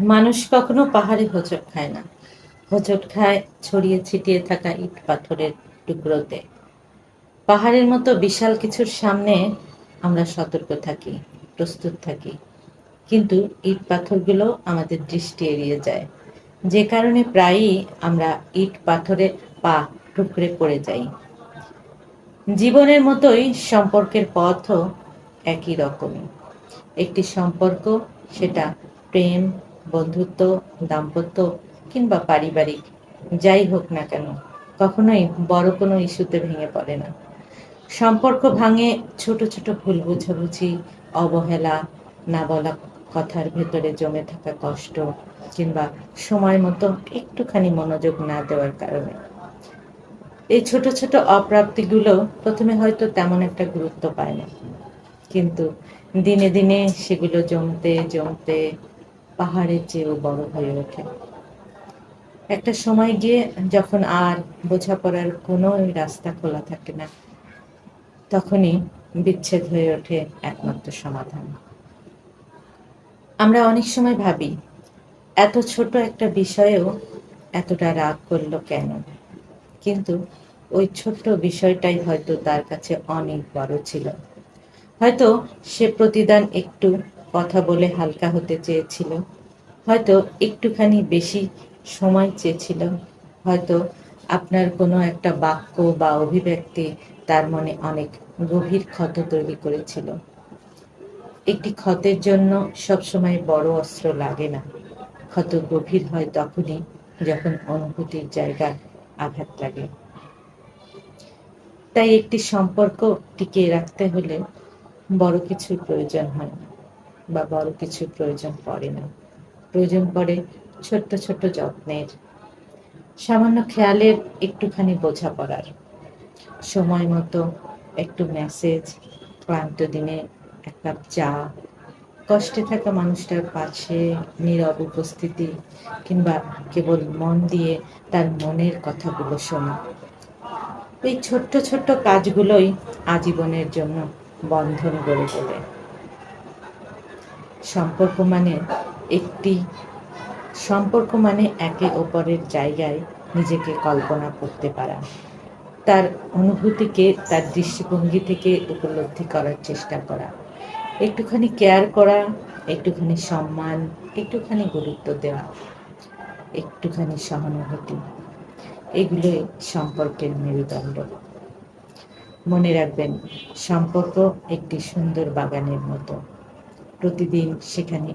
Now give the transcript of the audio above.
মানুষ কখনো পাহাড়ে হোঁচট খায় না, হোঁচট খায় ছড়িয়ে ছিটিয়ে থাকা ইট পাথরের টুকরোতে। পাহাড়ের মতো বিশাল কিছুর সামনে আমরা সতর্ক থাকি, প্রস্তুত থাকি, কিন্তু ইট পাথরগুলো আমাদের দৃষ্টি এড়িয়ে যায়, যে কারণে প্রায়ই আমরা ইট পাথরে পা ঠুকরে পড়ে যাই। জীবনের মতোই সম্পর্কের পথও একই রকমই। একটি সম্পর্ক, সেটা প্রেম, বন্ধুত্ব, দাম্পত্য কিংবা পারিবারিক, যাই হোক না কেন, কখনোই বড় কোনো ইস্যুতে ভেঙে পড়ে না। সম্পর্ক ভাঙে ছোট ছোট ভুল বোঝাবুঝি, অবহেলা, না বলা কথার ভেতরে জমে থাকা কষ্ট, কিংবা সময় মতো একটুখানি মনোযোগ না দেওয়ার কারণে। এই ছোট ছোট অপ্রাপ্তিগুলো প্রথমে হয়তো তেমন একটা গুরুত্ব পায় না, কিন্তু দিনে দিনে সেগুলো জমতে জমতে পাহাড়ের চেয়েও বড় হয়ে ওঠে। একটা সময় গিয়ে যখন আর বোঝাপড়ার কোনো রাস্তা খোলা থাকে না, তখনই বিচ্ছেদ হয়ে ওঠে একমাত্র সমাধান। আমরা অনেক সময় ভাবি, এত ছোট একটা বিষয়েও এতটা রাগ করলো কেন, কিন্তু ওই ছোট্ট বিষয়টাই হয়তো তার কাছে অনেক বড় ছিল। হয়তো সে প্রতিদান একটু কথা বলে হালকা হতে চেয়েছিল, হয়তো একটুখানি বেশি সময় চেয়েছিল, হয়তো আপনার কোনো একটা বাক্য বা অভিব্যক্তি তার মনে অনেক গভীর ক্ষত তৈরি করেছিল। একটি ক্ষতের জন্য সবসময় বড় অস্ত্র লাগে না, ক্ষত গভীর হয় তখনই যখন অনুভূতির জায়গায় আঘাত লাগে। তাই একটি সম্পর্ক টিকিয়ে রাখতে হলে বড় কিছুর প্রয়োজন হয় না, বা বড় কিছুর প্রয়োজন পড়ে না। প্রয়োজন পড়ে ছোট্ট ছোট্ট যত্নের, সামান্য খেয়ালের, একটুখানি বোঝাপড়ার। সময় মতো একটু মেসেজ, ক্লান্ত দিনে এক কাপ চা, কষ্টে থাকা মানুষটার পাশে নীরব উপস্থিতি, কিংবা কেবল মন দিয়ে তার মনের কথাগুলো শোনা। এই ছোট্ট ছোট্ট কাজগুলোই আজীবনের জন্য বন্ধন গড়ে তোলে। সম্পর্ক মানে একটি সম্পর্ক মানে একে অপরের জায়গায় নিজেকে কল্পনা করতে পারা, তার অনুভূতিকে তার দৃষ্টিভঙ্গি থেকে উপলব্ধি করার চেষ্টা করা, একটুখানি কেয়ার করা, একটুখানি সম্মান, একটুখানি গুরুত্ব দেওয়া, একটুখানি সহানুভূতি। এগুলোই সম্পর্কের মেরুদণ্ড। মনে রাখবেন, সম্পর্ক একটি সুন্দর বাগানের মতো। প্রতিদিন সেখানে